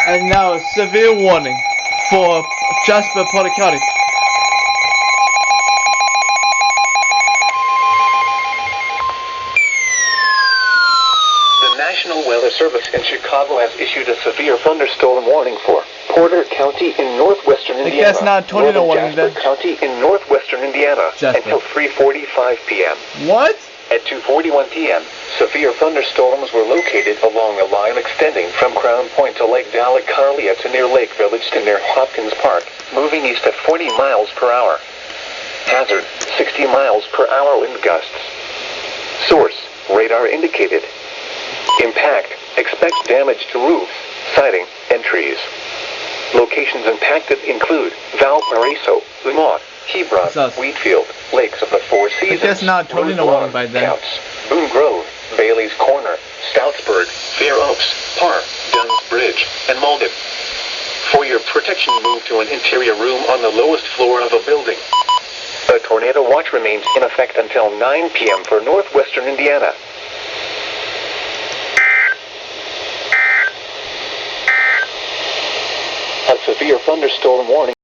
And now a severe warning for Jasper, Porter County. The National Weather Service in Chicago has issued a severe thunderstorm warning for Porter County in northwestern Indiana. That's not tornado warning Jasper then. County in northwestern Indiana Jasper. until 3:45 p.m. What? At 2:41 p.m., severe thunderstorms were located along a line extending from Crown Point to Lake Dalecarlia to near Lake Village to near Hopkins Park, moving east at 40 miles per hour. Hazard, 60 miles per hour wind gusts. Source, radar indicated. Impact, expect damage to roofs, siding, and trees. Locations impacted include Valparaiso, Lamont, Hebron, Wheatfield, Lakes of the Four Seasons, That's not tornado warning by then. Counts, Boone Grove, Bailey's Corner, Stoutsburg, Fair Oaks, Parr, Dunn's Bridge, and Malden. For your protection, move to an interior room on the lowest floor of a building. A tornado watch remains in effect until 9 p.m. for northwestern Indiana. A severe thunderstorm warning